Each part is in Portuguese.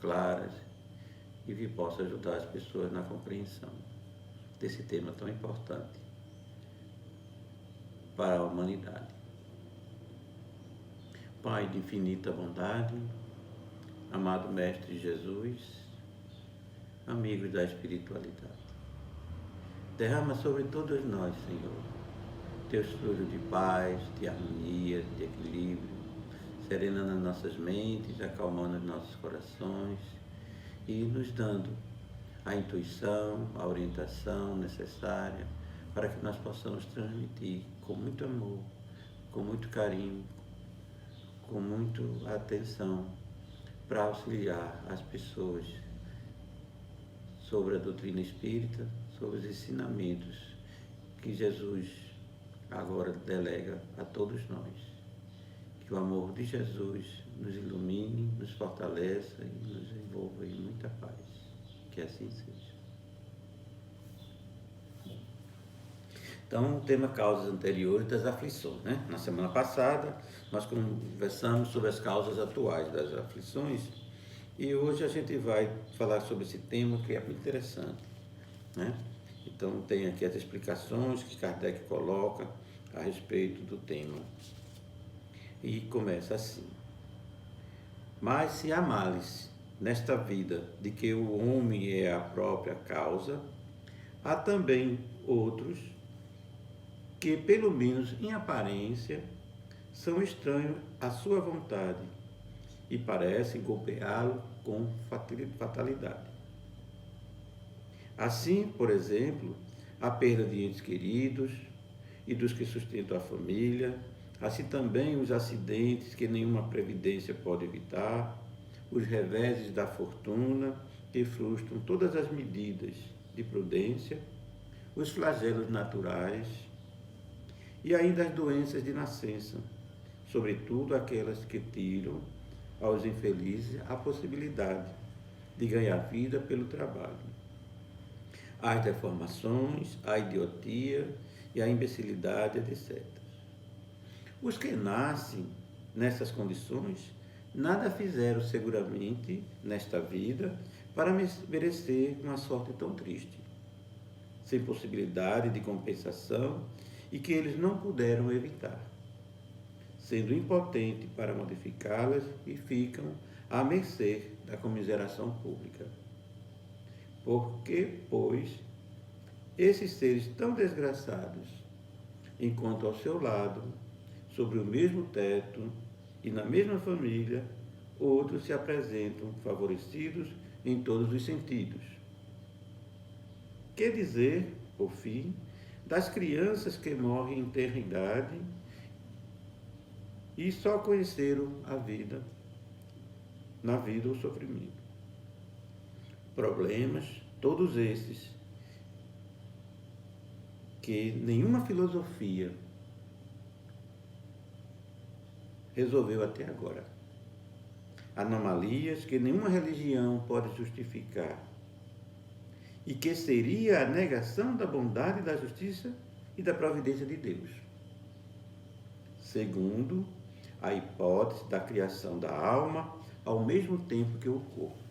claras e que possa ajudar as pessoas na compreensão desse tema tão importante para a humanidade. Pai de infinita bondade, amado Mestre Jesus, amigos da espiritualidade, derrama sobre todos nós, Senhor, teus fluidos de paz, de harmonia, de equilíbrio, serenando as nossas mentes, acalmando os nossos corações e nos dando a intuição, a orientação necessária para que nós possamos transmitir com muito amor, com muito carinho, com muita atenção, para auxiliar as pessoas sobre a doutrina espírita, sobre os ensinamentos que Jesus agora delega a todos nós. Que o amor de Jesus nos ilumine, nos fortaleça e nos envolva em muita paz. Que assim seja. Então, o tema causas anteriores das aflições, né? Na semana passada, nós conversamos sobre as causas atuais das aflições e hoje a gente vai falar sobre esse tema que é muito interessante, né? Então, tem aqui as explicações que Kardec coloca a respeito do tema. E começa assim: mas se há males nesta vida de que o homem é a própria causa, há também outros que, pelo menos em aparência, são estranhos à sua vontade e parecem golpeá-lo com fatalidade. Assim, por exemplo, a perda de entes queridos e dos que sustentam a família, assim também os acidentes que nenhuma previdência pode evitar, os reveses da fortuna que frustram todas as medidas de prudência, os flagelos naturais e ainda as doenças de nascença, sobretudo aquelas que tiram aos infelizes a possibilidade de ganhar vida pelo trabalho. As deformações, a idiotia e a imbecilidade, etc. Os que nascem nessas condições nada fizeram seguramente nesta vida para merecer uma sorte tão triste, sem possibilidade de compensação e que eles não puderam evitar, sendo impotentes para modificá-las e ficam à mercê da comiseração pública. Porque, pois, esses seres tão desgraçados, enquanto ao seu lado, sobre o mesmo teto e na mesma família, outros se apresentam favorecidos em todos os sentidos. Que dizer, por fim, das crianças que morrem em tenra idade e só conheceram a vida, na vida o sofrimento. Problemas, todos esses, que nenhuma filosofia resolveu até agora. Anomalias que nenhuma religião pode justificar e que seria a negação da bondade, da justiça e da providência de Deus. Segundo, a hipótese da criação da alma ao mesmo tempo que o corpo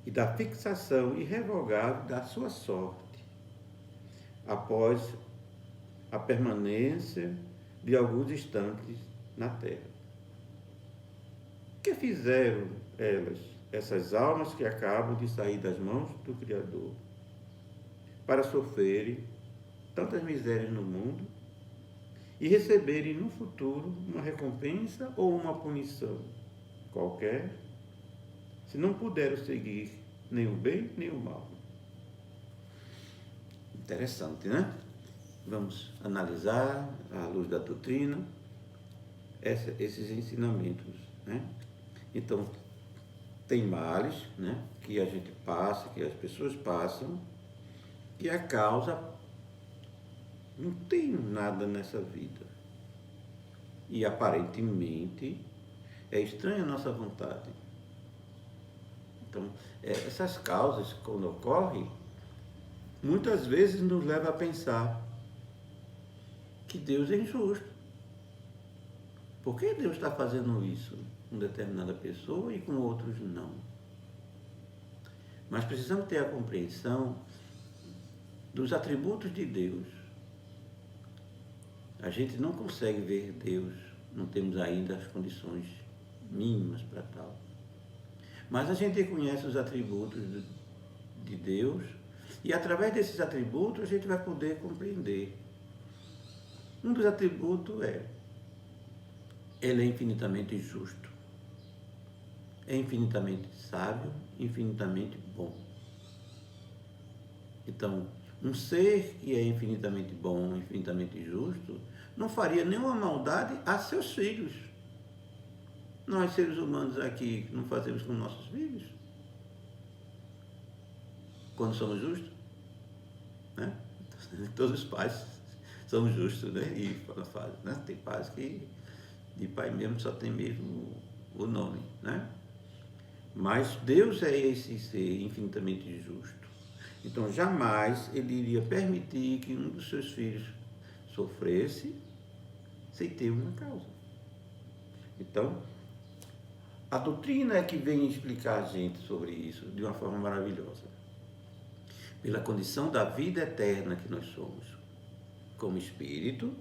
e da fixação irrevogável da sua sorte após a permanência de alguns instantes na terra. O que fizeram elas, essas almas que acabam de sair das mãos do Criador, para sofrerem tantas misérias no mundo e receberem no futuro uma recompensa ou uma punição qualquer, se não puderam seguir nem o bem nem o mal? Interessante, né? Vamos analisar, à luz da doutrina, esses ensinamentos, né? Então, tem males, né, que a gente passa, que as pessoas passam, que a causa não tem nada nessa vida. E aparentemente é estranha a nossa vontade. Então, essas causas, quando ocorrem, muitas vezes nos levam a pensar que Deus é injusto. Por que Deus está fazendo isso? com determinada pessoa e com outros não. Mas precisamos ter a compreensão dos atributos de Deus. A gente não consegue ver Deus, não temos ainda as condições mínimas para tal. Mas a gente conhece os atributos de Deus e através desses atributos a gente vai poder compreender. Um dos atributos ele é infinitamente justo, é infinitamente sábio, infinitamente bom. Então, um ser que é infinitamente bom, infinitamente justo, não faria nenhuma maldade a seus filhos. Nós, seres humanos aqui, não fazemos com nossos filhos? Quando somos justos? Né? Todos os pais são justos, né? E fazem, né? Tem pais que de pai mesmo só tem mesmo o nome, né? Mas Deus é esse ser infinitamente justo. Então, jamais ele iria permitir que um dos seus filhos sofresse sem ter uma causa. Então, a doutrina é que vem explicar a gente sobre isso de uma forma maravilhosa. Pela condição da vida eterna que nós somos. Como espírito,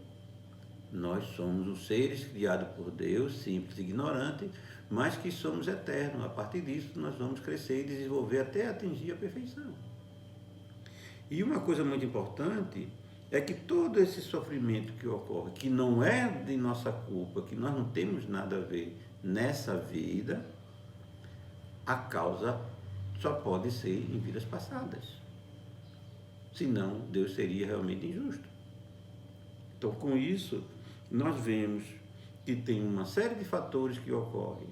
nós somos os seres criados por Deus, simples e ignorantes, mas que somos eternos. A partir disso, nós vamos crescer e desenvolver até atingir a perfeição. E uma coisa muito importante é que todo esse sofrimento que ocorre, que não é de nossa culpa, que nós não temos nada a ver nessa vida, a causa só pode ser em vidas passadas. Senão, Deus seria realmente injusto. Então, com isso, nós vemos que tem uma série de fatores que ocorrem.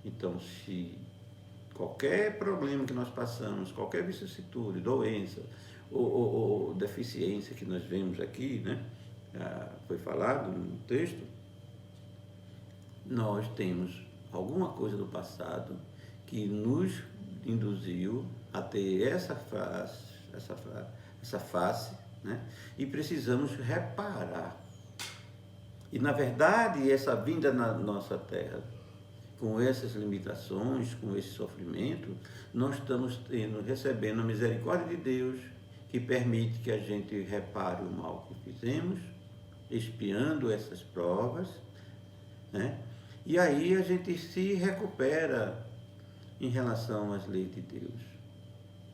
Então, se qualquer problema que nós passamos, qualquer vicissitude, doença ou deficiência que nós vemos aqui, né, foi falado no texto, nós temos alguma coisa do passado que nos induziu a ter essa face, né, e precisamos reparar. E, na verdade, essa vinda na nossa terra, com essas limitações, com esse sofrimento, nós estamos recebendo a misericórdia de Deus, que permite que a gente repare o mal que fizemos, expiando essas provas, né? E aí a gente se recupera em relação às leis de Deus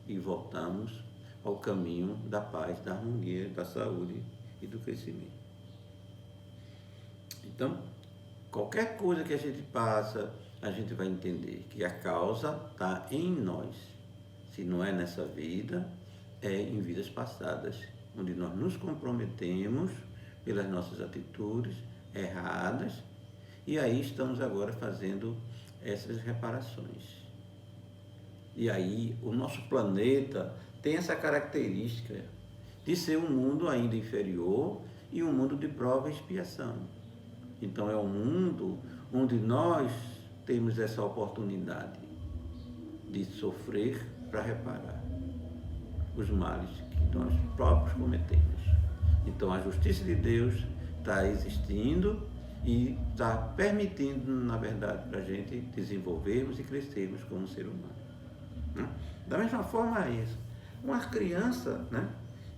e voltamos ao caminho da paz, da harmonia, da saúde e do crescimento. Então, qualquer coisa que a gente passa, a gente vai entender que a causa está em nós. Se não é nessa vida, é em vidas passadas, onde nós nos comprometemos pelas nossas atitudes erradas e aí estamos agora fazendo essas reparações. E aí o nosso planeta tem essa característica de ser um mundo ainda inferior e um mundo de prova e expiação. Então é um mundo onde nós temos essa oportunidade de sofrer para reparar os males que nós próprios cometemos. Então a justiça de Deus está existindo e está permitindo, na verdade, para a gente desenvolvermos e crescermos como ser humano. Da mesma forma é isso. Uma criança, né,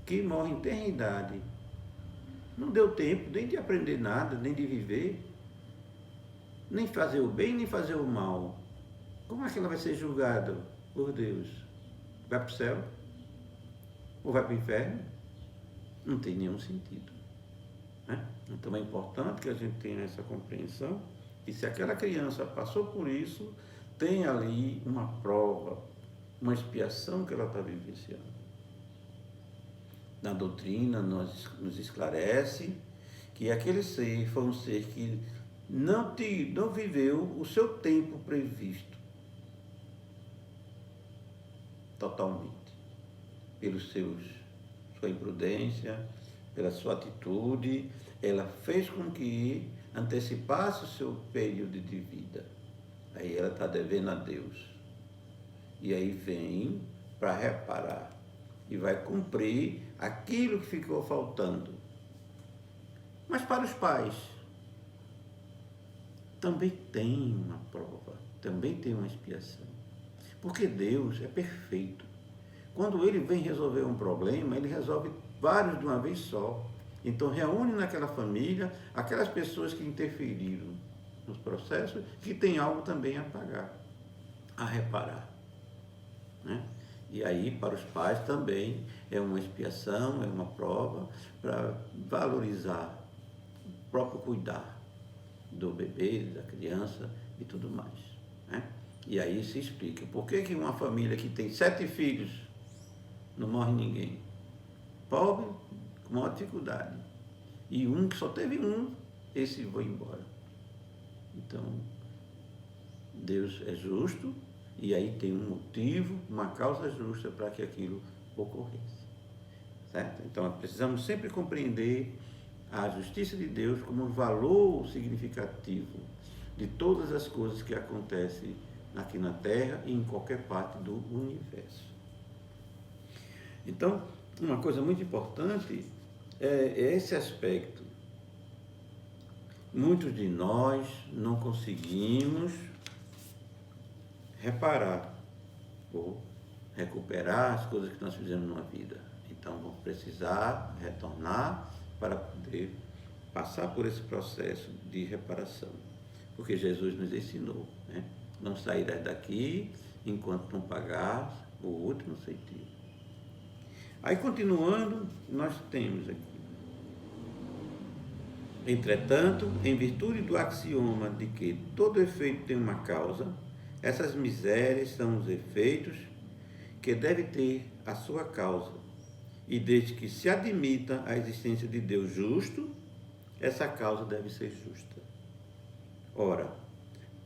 que morre em tenra-idade, não deu tempo nem de aprender nada, nem de viver, nem fazer o bem, nem fazer o mal. Como é que ela vai ser julgada por Deus? Vai para o céu? Ou vai para o inferno? Não tem nenhum sentido, né? Então é importante que a gente tenha essa compreensão e se aquela criança passou por isso, tem ali uma prova, uma expiação que ela está vivenciando. Na doutrina nos esclarece que aquele ser foi um ser que não viveu o seu tempo previsto totalmente, sua imprudência, pela sua atitude, ela fez com que antecipasse o seu período de vida. Aí ela está devendo a Deus. E aí vem para reparar e vai cumprir aquilo que ficou faltando. Mas para os pais, também tem uma prova, também tem uma expiação. Porque Deus é perfeito. Quando Ele vem resolver um problema, Ele resolve vários de uma vez só. Então reúne naquela família aquelas pessoas que interferiram nos processos, que tem algo também a pagar, a reparar, né? E aí para os pais também é uma expiação, é uma prova para valorizar o próprio cuidar do bebê, da criança e tudo mais, né? E aí se explica por que uma família que tem 7 filhos não morre ninguém, pobre, com maior dificuldade, e um que só teve um, esse foi embora. Então Deus é justo e aí tem um motivo, uma causa justa para que aquilo ocorresse, certo? Então precisamos sempre compreender a justiça de Deus como um valor significativo de todas as coisas que acontecem aqui na Terra e em qualquer parte do universo. Então, uma coisa muito importante é esse aspecto. Muitos de nós não conseguimos reparar ou recuperar as coisas que nós fizemos na vida. Então, vamos precisar retornar para poder passar por esse processo de reparação. Porque Jesus nos ensinou, né? Não sairás daqui enquanto não pagares o último centavo. Aí, continuando, nós temos aqui: entretanto, em virtude do axioma de que todo efeito tem uma causa, essas misérias são os efeitos que devem ter a sua causa. E desde que se admita a existência de Deus justo, essa causa deve ser justa. Ora,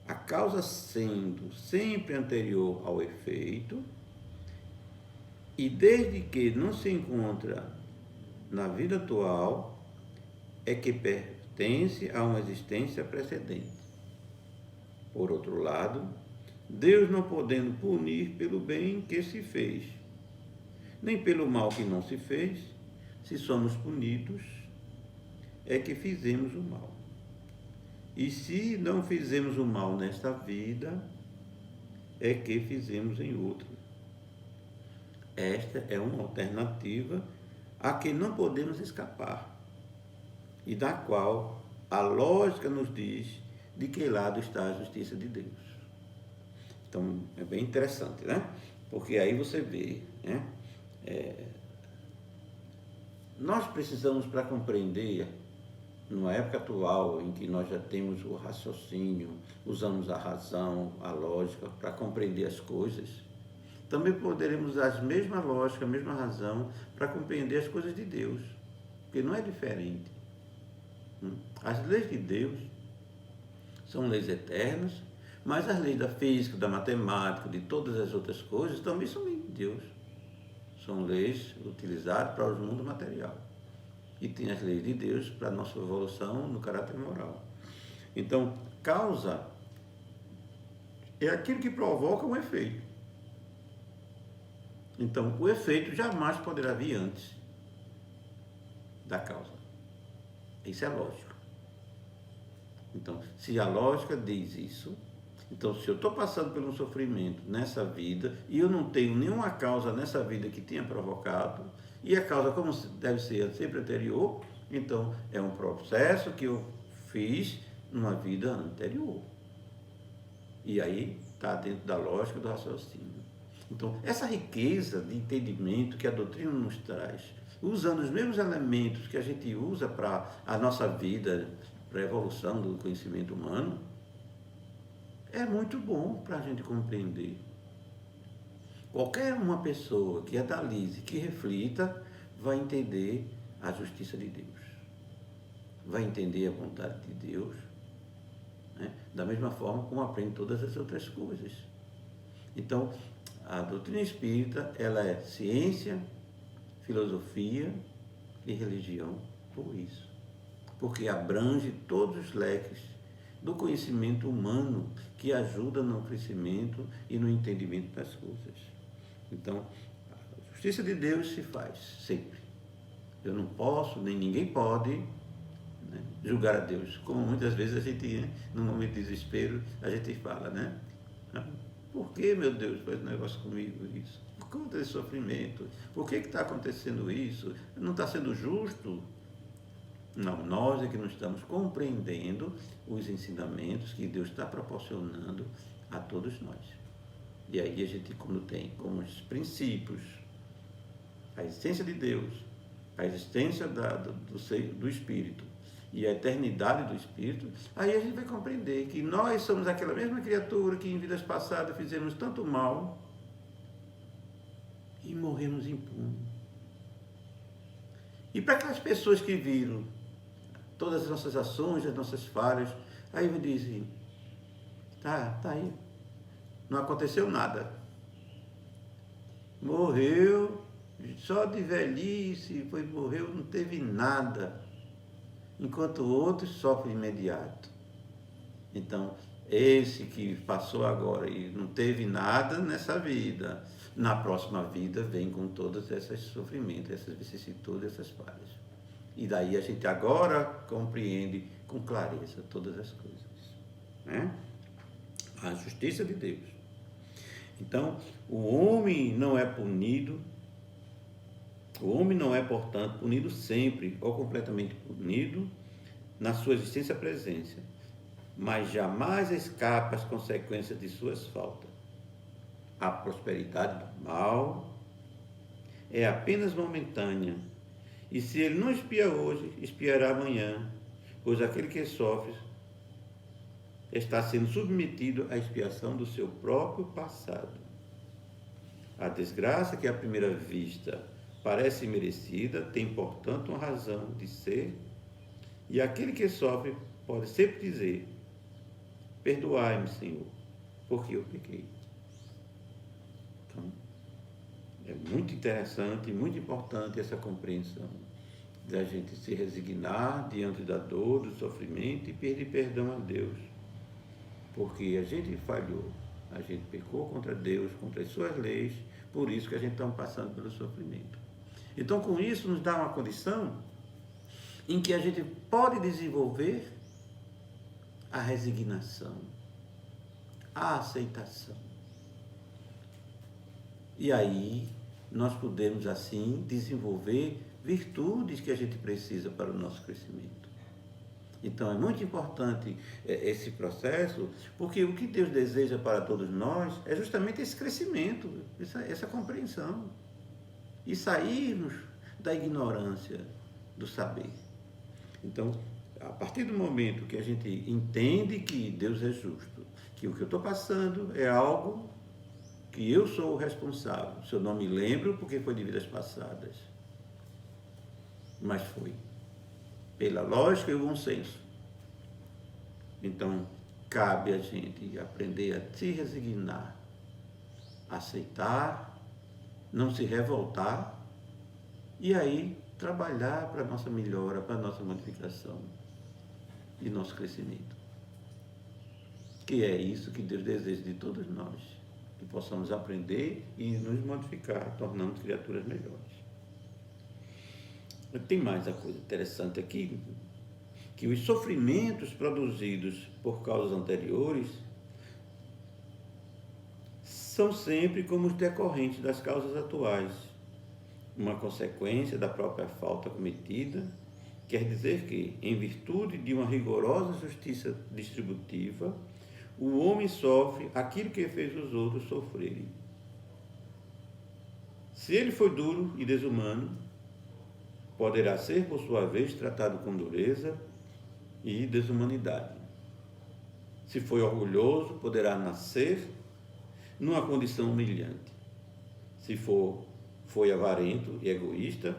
a causa sendo sempre anterior ao efeito, e desde que não se encontra na vida atual, é que pertence a uma existência precedente. Por outro lado, Deus não podendo punir pelo bem que se fez, nem pelo mal que não se fez, se somos punidos, é que fizemos o mal. E se não fizemos o mal nesta vida, é que fizemos em outra. Esta é uma alternativa a que não podemos escapar e da qual a lógica nos diz de que lado está a justiça de Deus. Então, é bem interessante, né? Porque aí você vê, né? Nós precisamos, para compreender, numa época atual em que nós já temos o raciocínio, usamos a razão, a lógica para compreender as coisas, também poderemos usar a mesma lógica, a mesma razão para compreender as coisas de Deus, porque não é diferente. As leis de Deus são leis eternas, mas as leis da física, da matemática, de todas as outras coisas também são leis de Deus. São leis utilizadas para o mundo material. E tem as leis de Deus para a nossa evolução no caráter moral. Então, causa é aquilo que provoca um efeito. Então, o efeito jamais poderá vir antes da causa. Isso é lógico. Então, se a lógica diz isso, então se eu estou passando por um sofrimento nessa vida e eu não tenho nenhuma causa nessa vida que tenha provocado, e a causa como deve ser sempre anterior, então é um processo que eu fiz numa vida anterior. E aí está dentro da lógica do raciocínio. Então, essa riqueza de entendimento que a doutrina nos traz, usando os mesmos elementos que a gente usa para a nossa vida, para a evolução do conhecimento humano, é muito bom para a gente compreender. Qualquer uma pessoa que analise, que reflita, vai entender a justiça de Deus, vai entender a vontade de Deus, né? Da mesma forma como aprende todas as outras coisas. Então, a doutrina espírita, ela é ciência, filosofia e religião por isso, porque abrange todos os leques do conhecimento humano que ajuda no crescimento e no entendimento das coisas. Então, a justiça de Deus se faz sempre. Eu não posso, nem ninguém pode né? Julgar a Deus, como muitas vezes a gente, né, no momento de desespero, a gente fala, né? Por que, meu Deus, faz um negócio comigo isso? Por conta desse sofrimento? Por que está acontecendo isso? Não está sendo justo? Não, nós é que não estamos compreendendo os ensinamentos que Deus está proporcionando a todos nós. E aí a gente, quando tem como os princípios, a essência de Deus, a existência do Espírito e a eternidade do Espírito, aí a gente vai compreender que nós somos aquela mesma criatura que em vidas passadas fizemos tanto mal e morremos impunes. E para aquelas pessoas que viram todas as nossas ações, as nossas falhas, aí me dizem, tá aí, não aconteceu nada. Morreu, só de velhice, morreu, não teve nada. Enquanto outros sofrem imediato. Então, esse que passou agora e não teve nada nessa vida, na próxima vida vem com todos esses sofrimentos, essas vicissitudes, essas falhas. E daí a gente agora compreende com clareza todas as coisas, né? A justiça de Deus. Então, o homem não é punido, o homem não é, portanto, punido sempre ou completamente punido na sua existência e presença, mas jamais escapa às consequências de suas faltas. A prosperidade do mal é apenas momentânea, e se ele não espia hoje, espiará amanhã, pois aquele que sofre está sendo submetido à expiação do seu próprio passado. A desgraça que à primeira vista parece merecida tem, portanto, uma razão de ser, e aquele que sofre pode sempre dizer, perdoai-me, Senhor, porque eu pequei. Então, é muito interessante, muito importante essa compreensão da gente se resignar diante da dor, do sofrimento e pedir perdão a Deus, porque a gente falhou, a gente pecou contra Deus, contra as suas leis, por isso que a gente está passando pelo sofrimento. Então, com isso, nos dá uma condição em que a gente pode desenvolver a resignação, a aceitação. E aí, nós podemos, assim, desenvolver virtudes que a gente precisa para o nosso crescimento. Então, é muito importante esse processo, porque o que Deus deseja para todos nós é justamente esse crescimento, essa compreensão. E sairmos da ignorância do saber. Então, a partir do momento que a gente entende que Deus é justo, que o que eu estou passando é algo que eu sou o responsável, se eu não me lembro porque foi de vidas passadas, mas foi pela lógica e o bom senso. Então, cabe a gente aprender a se resignar, aceitar, não se revoltar e aí trabalhar para a nossa melhora, para a nossa modificação e nosso crescimento. Que é isso que Deus deseja de todos nós, que possamos aprender e nos modificar, tornando criaturas melhores. Tem mais a coisa interessante aqui, que os sofrimentos produzidos por causas anteriores são sempre como os decorrentes das causas atuais, uma consequência da própria falta cometida, quer dizer que, em virtude de uma rigorosa justiça distributiva, o homem sofre aquilo que fez os outros sofrerem. Se ele foi duro e desumano, poderá ser, por sua vez, tratado com dureza e desumanidade. Se foi orgulhoso, poderá nascer numa condição humilhante. Se foi avarento e egoísta,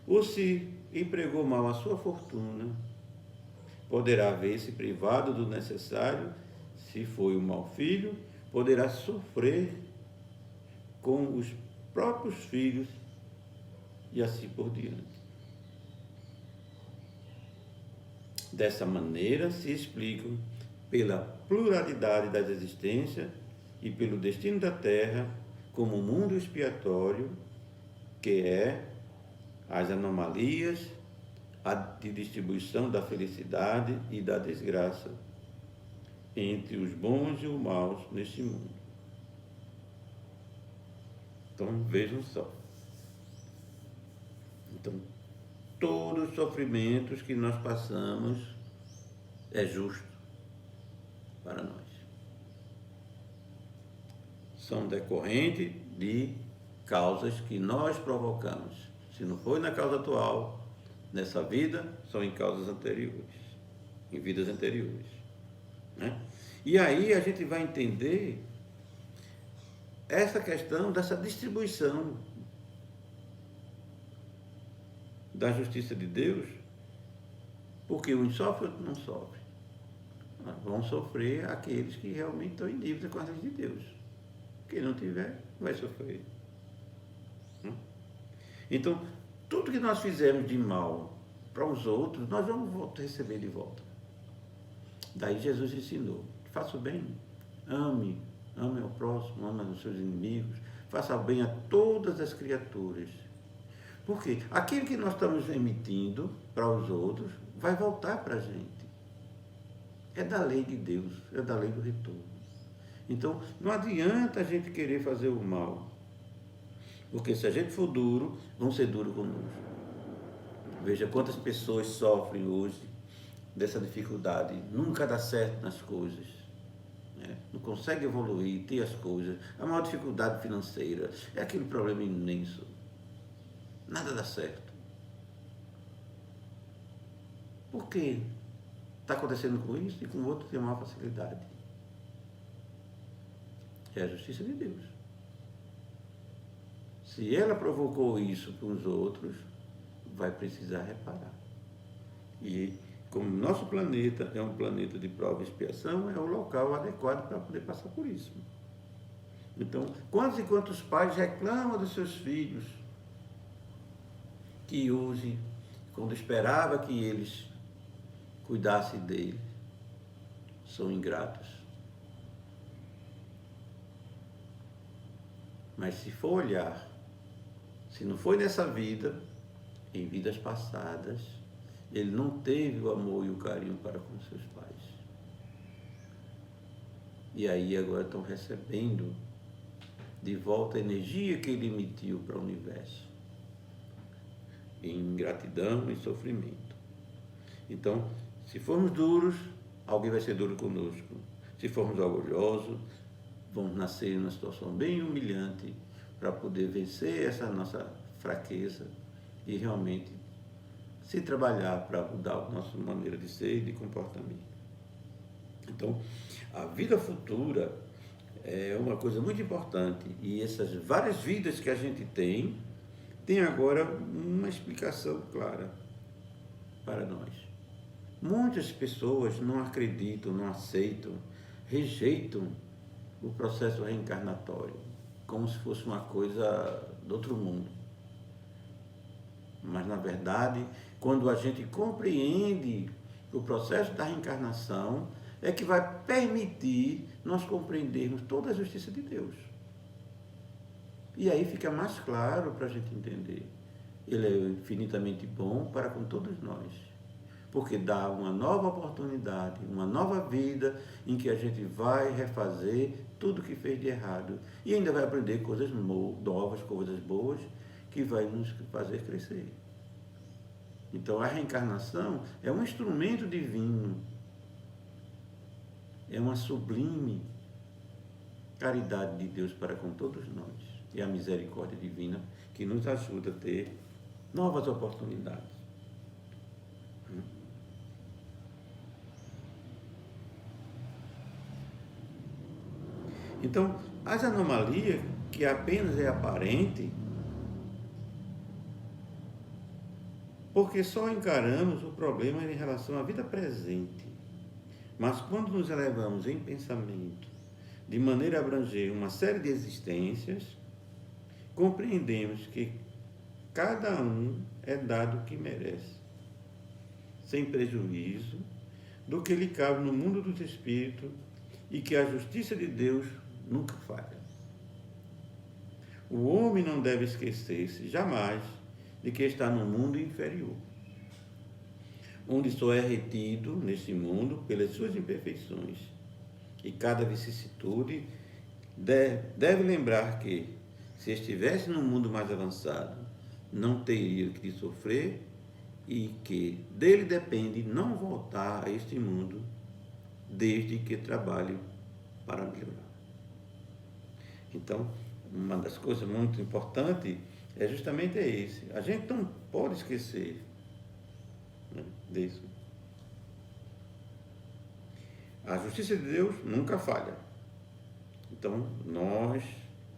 ou se empregou mal a sua fortuna, poderá ver-se privado do necessário. Se foi um mau filho, poderá sofrer com os próprios filhos e assim por diante. Dessa maneira se explicam, pela pluralidade das existências e pelo destino da Terra, como um mundo expiatório, que é as anomalias, de distribuição da felicidade e da desgraça entre os bons e os maus neste mundo. Então vejam só. Então, todos os sofrimentos que nós passamos é justo para nós. São decorrentes de causas que nós provocamos. Se não foi na causa atual, nessa vida, são em causas anteriores, em vidas anteriores, né? E aí a gente vai entender essa questão dessa distribuição da justiça de Deus, porque uns sofrem, outros não sofrem. Vão sofrer aqueles que realmente estão em dívida com a lei de Deus. Quem não tiver, vai sofrer. Então, tudo que nós fizermos de mal para os outros, nós vamos receber de volta. Daí Jesus ensinou: faça o bem, ame ao próximo, ame os seus inimigos, faça o bem a todas as criaturas. Por quê? Aquilo que nós estamos emitindo para os outros vai voltar para a gente. É da lei de Deus, é da lei do retorno. Então, não adianta a gente querer fazer o mal, porque se a gente for duro, vão ser duros conosco. Veja quantas pessoas sofrem hoje dessa dificuldade, nunca dá certo nas coisas, né? Não consegue evoluir, ter as coisas, a maior dificuldade financeira, é aquele problema imenso, nada dá certo. Por quê? Está acontecendo com isso e com o outro tem uma facilidade. É a justiça de Deus. Se ela provocou isso com os outros, vai precisar reparar. E como nosso planeta é um planeta de prova e expiação, é o local adequado para poder passar por isso. Então, quantos e quantos pais reclamam dos seus filhos que hoje, quando esperava que eles cuidassem deles, são ingratos. Mas se for olhar, se não foi nessa vida, em vidas passadas, ele não teve o amor e o carinho para com seus pais. E aí agora estão recebendo de volta a energia que ele emitiu para o universo, em ingratidão e sofrimento. Então, se formos duros, alguém vai ser duro conosco. Se formos orgulhosos, vamos nascer em uma situação bem humilhante para poder vencer essa nossa fraqueza e realmente se trabalhar para mudar a nossa maneira de ser e de comportamento. Então, a vida futura é uma coisa muito importante e essas várias vidas que a gente tem agora uma explicação clara para nós. Muitas pessoas não acreditam, não aceitam, rejeitam o processo reencarnatório, como se fosse uma coisa do outro mundo. Mas, na verdade, quando a gente compreende o processo da reencarnação, é que vai permitir nós compreendermos toda a justiça de Deus. E aí fica mais claro para a gente entender. Ele é infinitamente bom para com todos nós, porque dá uma nova oportunidade, uma nova vida em que a gente vai refazer tudo que fez de errado e ainda vai aprender coisas novas, coisas boas, que vai nos fazer crescer. Então, a reencarnação é um instrumento divino, é uma sublime caridade de Deus para com todos nós. E a misericórdia divina que nos ajuda a ter novas oportunidades. Então, as anomalias, que apenas é aparente, porque só encaramos o problema em relação à vida presente. Mas quando nos elevamos em pensamento, de maneira a abranger uma série de existências, compreendemos que cada um é dado o que merece, sem prejuízo do que lhe cabe no mundo dos espíritos e que a justiça de Deus nunca falha. O homem não deve esquecer-se jamais de que está no mundo inferior. onde só é retido nesse mundo pelas suas imperfeições. E cada vicissitude deve lembrar que, se estivesse num mundo mais avançado, não teria que sofrer e que dele depende não voltar a este mundo desde que trabalhe para melhorar. Então, uma das coisas muito importantes é justamente esse. A gente não pode esquecer, né, disso. A justiça de Deus nunca falha. Então, nós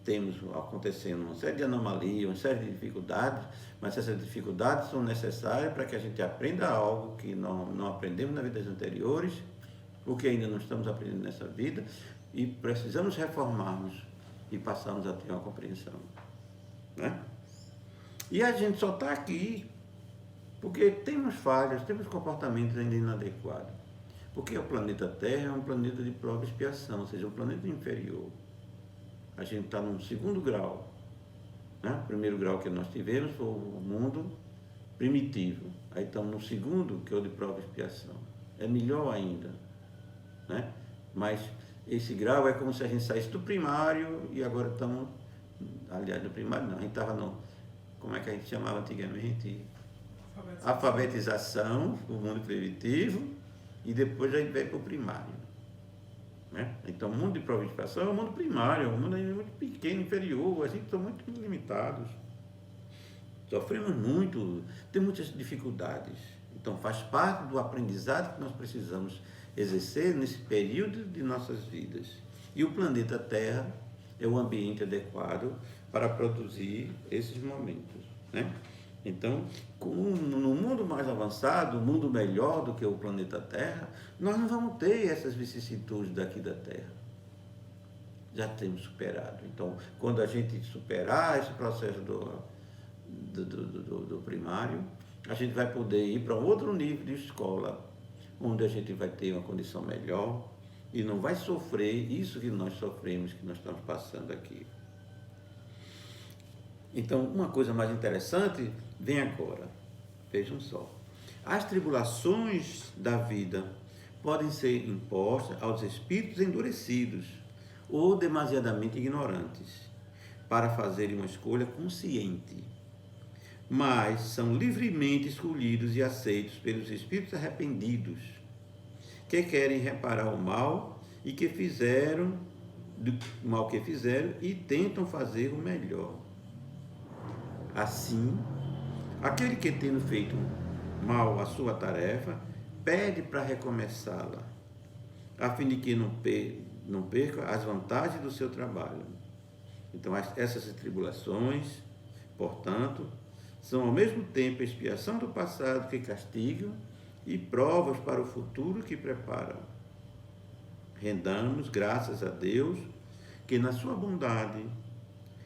temos acontecendo uma série de anomalias, uma série de dificuldades, mas essas dificuldades são necessárias para que a gente aprenda algo que não aprendemos nas vidas anteriores, o que ainda não estamos aprendendo nessa vida, e precisamos reformarmos e passarmos a ter uma compreensão, né? E a gente só está aqui porque temos falhas, temos comportamentos ainda inadequados. Porque o planeta Terra é um planeta de prova e expiação, ou seja, um planeta inferior. A gente está num segundo grau, né? O primeiro grau que nós tivemos foi o mundo primitivo. Aí estamos no segundo, que é o de prova e expiação. É melhor ainda, né? Mas esse grau é como se a gente saísse do primário e agora estamos, aliás, do primário não, a gente estava no, como é que a gente chamava antigamente? Alfabetização, o mundo primitivo, e depois a gente vai para o primário, né? Então o mundo de prova e expiação é o mundo primário, é um mundo muito pequeno, inferior, a gente está muito limitados, sofremos muito, tem muitas dificuldades. Então faz parte do aprendizado que nós precisamos exercer nesse período de nossas vidas. E o planeta Terra é o ambiente adequado para produzir esses momentos, né? Então, no mundo mais avançado, um mundo melhor do que o planeta Terra, nós não vamos ter essas vicissitudes daqui da Terra. Já temos superado. Então, quando a gente superar esse processo do primário, a gente vai poder ir para um outro nível de escola, onde a gente vai ter uma condição melhor e não vai sofrer isso que nós sofremos, que nós estamos passando aqui. Então, uma coisa mais interessante vem agora. Vejam só. As tribulações da vida podem ser impostas aos espíritos endurecidos ou demasiadamente ignorantes, para fazerem uma escolha consciente, mas são livremente escolhidos e aceitos pelos espíritos arrependidos, que querem reparar o mal e que fizeram, do mal que fizeram, e tentam fazer o melhor. Assim, aquele que, tendo feito mal a sua tarefa, pede para recomeçá-la, a fim de que não perca as vantagens do seu trabalho. Então, essas tribulações, portanto, são ao mesmo tempo expiação do passado que castigam e provas para o futuro que preparam. Rendamos graças a Deus, que na sua bondade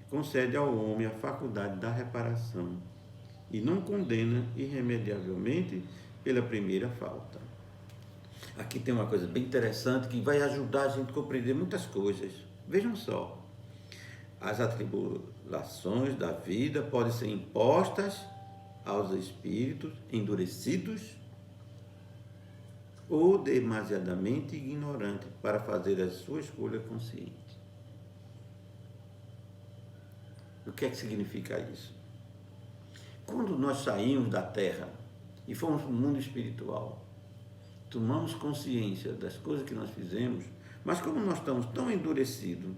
concede ao homem a faculdade da reparação e não condena irremediavelmente pela primeira falta. Aqui tem uma coisa bem interessante que vai ajudar a gente a compreender muitas coisas. Vejam só, as atribulações da vida podem ser impostas aos espíritos endurecidos ou demasiadamente ignorantes para fazer a sua escolha consciente. O que é que significa isso? Quando nós saímos da Terra e fomos para o mundo espiritual, tomamos consciência das coisas que nós fizemos, mas como nós estamos tão endurecidos,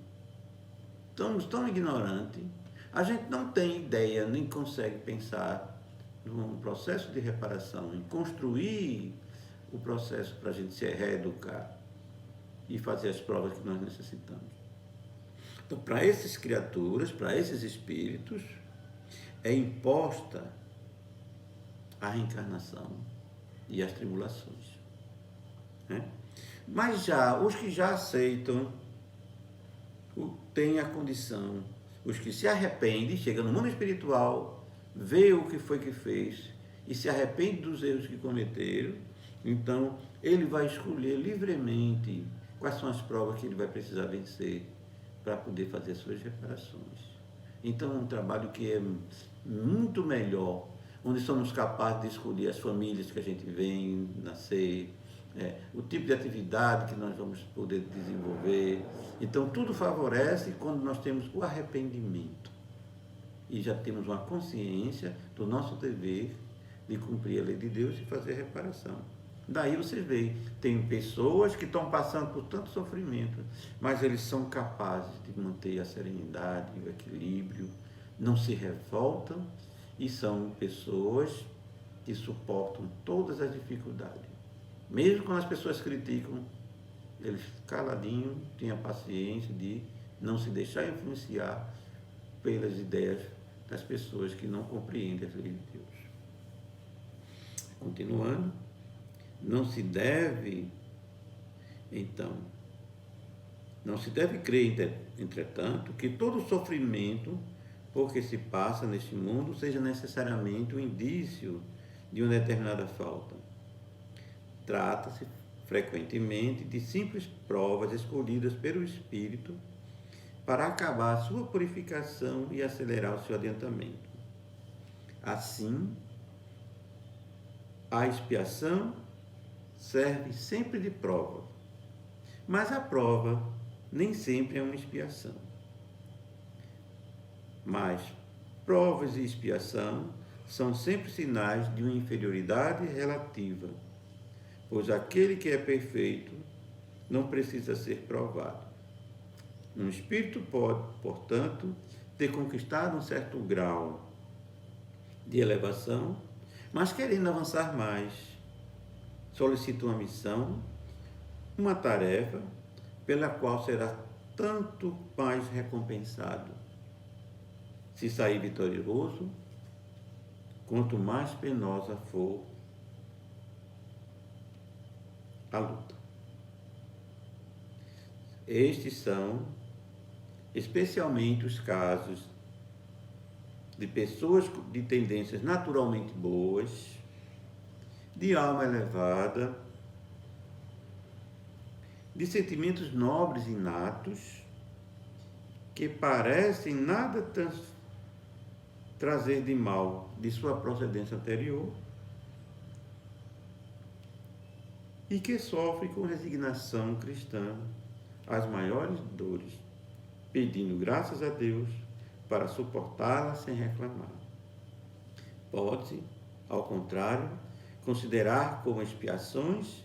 estamos tão ignorantes, a gente não tem ideia, nem consegue pensar num processo de reparação, em construir o processo para a gente se reeducar e fazer as provas que nós necessitamos. Então, para essas criaturas, para esses espíritos, é imposta a reencarnação e as tribulações, né? Mas já os que já aceitam, têm a condição, os que se arrependem, chegam no mundo espiritual, vê o que foi que fez e se arrepende dos erros que cometeram, então ele vai escolher livremente quais são as provas que ele vai precisar vencer para poder fazer suas reparações. Então é um trabalho que é muito melhor, onde somos capazes de escolher as famílias que a gente vem nascer, o tipo de atividade que nós vamos poder desenvolver. Então, tudo favorece quando nós temos o arrependimento e já temos uma consciência do nosso dever de cumprir a lei de Deus e fazer reparação. Daí vocês veem, tem pessoas que estão passando por tanto sofrimento, mas eles são capazes de manter a serenidade, o equilíbrio, não se revoltam e são pessoas que suportam todas as dificuldades. Mesmo quando as pessoas criticam, eles caladinho têm a paciência de não se deixar influenciar pelas ideias das pessoas que não compreendem a lei de Deus. Continuando, não se deve crer, entretanto, que todo sofrimento por que se passa neste mundo seja necessariamente um indício de uma determinada falta. Trata-se frequentemente de simples provas escolhidas pelo Espírito para acabar a sua purificação e acelerar o seu adiantamento. Assim, a expiação serve sempre de prova, mas a prova nem sempre é uma expiação. Mas provas e expiação são sempre sinais de uma inferioridade relativa, pois aquele que é perfeito não precisa ser provado. Um espírito pode, portanto, ter conquistado um certo grau de elevação, mas querendo avançar mais, solicita uma missão, uma tarefa, pela qual será tanto mais recompensado. Se sair vitorioso, quanto mais penosa for a luta. Estes são especialmente os casos de pessoas de tendências naturalmente boas, de alma elevada, de sentimentos nobres inatos, que parecem nada trazer de mal de sua procedência anterior e que sofrem com resignação cristã as maiores dores, pedindo graças a Deus para suportá-las sem reclamar. Pode-se, ao contrário, considerar como expiações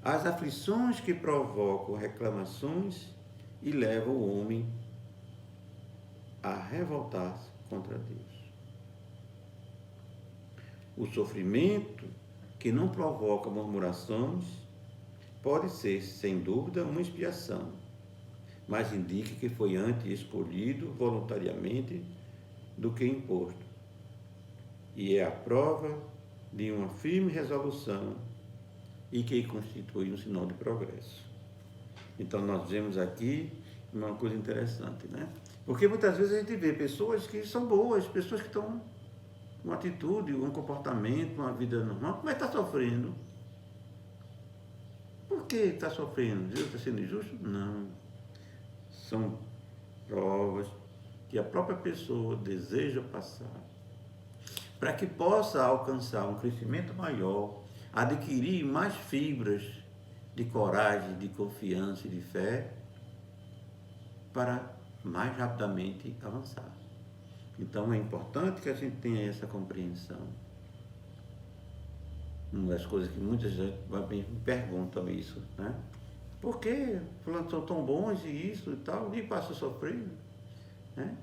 as aflições que provocam reclamações e levam o homem a revoltar-se contra Deus. O sofrimento que não provoca murmurações pode ser, sem dúvida, uma expiação, mas indica que foi antes escolhido voluntariamente do que imposto, e é a prova de uma firme resolução e que constitui um sinal de progresso. Então nós vemos aqui uma coisa interessante, né? Porque muitas vezes a gente vê pessoas que são boas, pessoas que estão com uma atitude, um comportamento, uma vida normal, mas está sofrendo. Por que está sofrendo? Deus está sendo injusto? Não. São provas que a própria pessoa deseja passar para que possa alcançar um crescimento maior, adquirir mais fibras de coragem, de confiança e de fé para mais rapidamente avançar. Então é importante que a gente tenha essa compreensão. Uma das coisas que muita gente me perguntam isso, né? Por que fulano são tão bons e isso e tal, e passa a sofrer, né?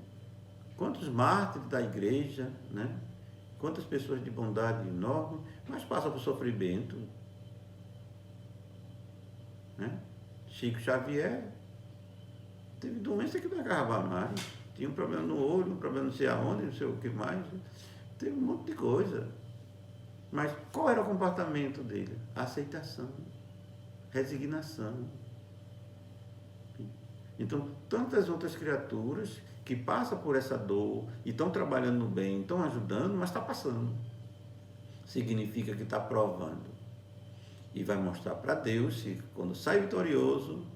Quantos mártires da igreja, né? Quantas pessoas de bondade enorme, mas passam por sofrimento, né? Chico Xavier teve doença que não agarrava mais, tinha um problema no olho, um problema não sei aonde, não sei o que mais, teve um monte de coisa. Mas qual era o comportamento dele? Aceitação, resignação. Então, tantas outras criaturas que passam por essa dor e estão trabalhando no bem, estão ajudando, mas está passando. Significa que está provando. E vai mostrar para Deus, quando sai vitorioso,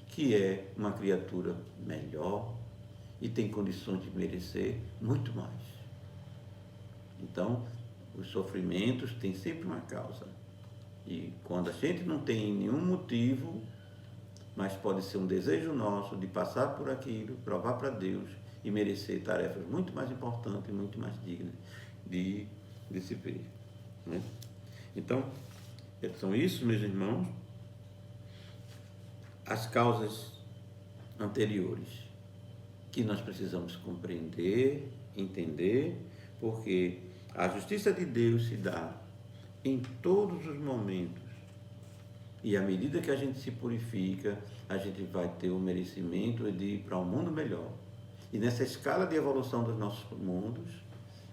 que é uma criatura melhor e tem condições de merecer muito mais. Então, os sofrimentos têm sempre uma causa. E quando a gente não tem nenhum motivo, mas pode ser um desejo nosso de passar por aquilo, provar para Deus e merecer tarefas muito mais importantes e muito mais dignas de se ver, né? Então, são isso, meus irmãos, as causas anteriores que nós precisamos compreender, entender, porque a justiça de Deus se dá em todos os momentos. E à medida que a gente se purifica, a gente vai ter o merecimento de ir para um mundo melhor. E nessa escala de evolução dos nossos mundos,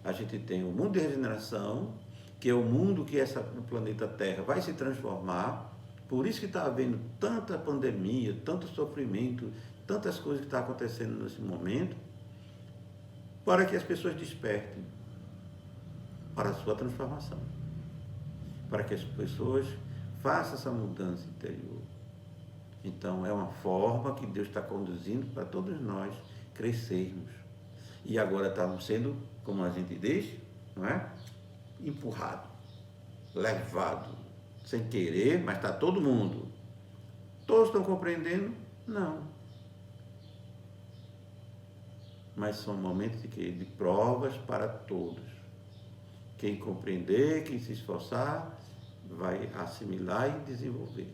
a gente tem o mundo de regeneração, que é o mundo que o planeta Terra vai se transformar. Por isso que está havendo tanta pandemia, tanto sofrimento, tantas coisas que estão acontecendo nesse momento, para que as pessoas despertem para a sua transformação, para que as pessoas façam essa mudança interior. Então, é uma forma que Deus está conduzindo para todos nós crescermos. E agora estamos sendo, como a gente diz, não é? Empurrado, levado, sem querer, mas está todo mundo. Todos estão compreendendo? Não. Mas são momentos de provas para todos. Quem compreender, quem se esforçar, vai assimilar e desenvolver.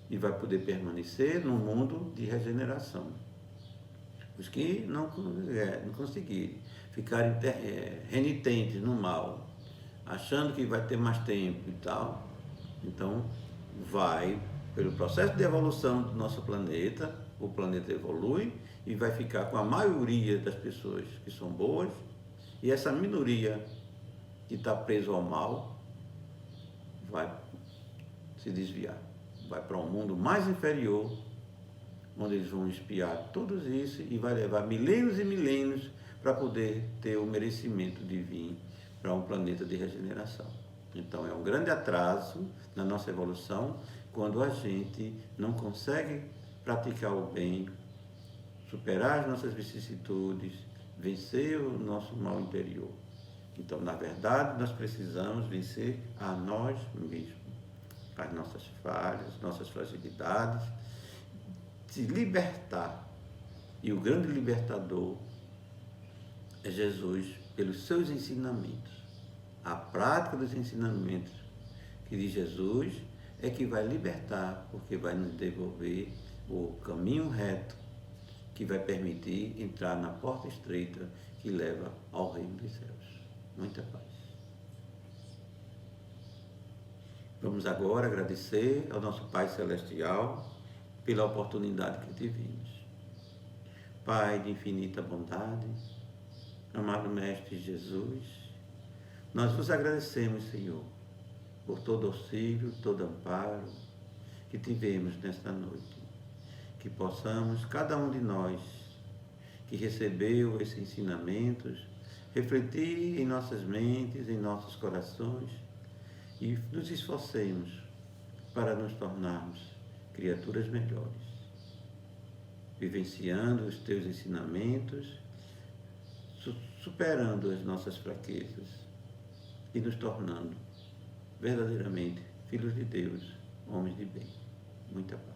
E vai poder permanecer num mundo de regeneração. Os que não conseguirem, ficarem renitentes no mal, achando que vai ter mais tempo e tal, então vai, pelo processo de evolução do nosso planeta, o planeta evolui e vai ficar com a maioria das pessoas que são boas, e essa minoria que está preso ao mal vai se desviar, vai para um mundo mais inferior, onde eles vão expiar tudo isso e vai levar milênios e milênios para poder ter o merecimento de vir para um planeta de regeneração. Então é um grande atraso na nossa evolução quando a gente não consegue praticar o bem, superar as nossas vicissitudes, vencer o nosso mal interior. Então, na verdade, nós precisamos vencer a nós mesmos, as nossas falhas, nossas fragilidades, se libertar. E o grande libertador é Jesus, pelos seus ensinamentos. A prática dos ensinamentos que de Jesus é que vai libertar, porque vai nos devolver o caminho reto que vai permitir entrar na porta estreita que leva ao reino dos céus. Muita paz. Vamos agora agradecer ao nosso Pai Celestial pela oportunidade que tivemos. Pai de infinita bondade, amado Mestre Jesus, nós vos agradecemos, Senhor, por todo auxílio, todo amparo que tivemos nesta noite. Que possamos, cada um de nós que recebeu esses ensinamentos, refletir em nossas mentes, em nossos corações e nos esforcemos para nos tornarmos criaturas melhores, vivenciando os teus ensinamentos, superando as nossas fraquezas e nos tornando verdadeiramente filhos de Deus, homens de bem. Muita paz.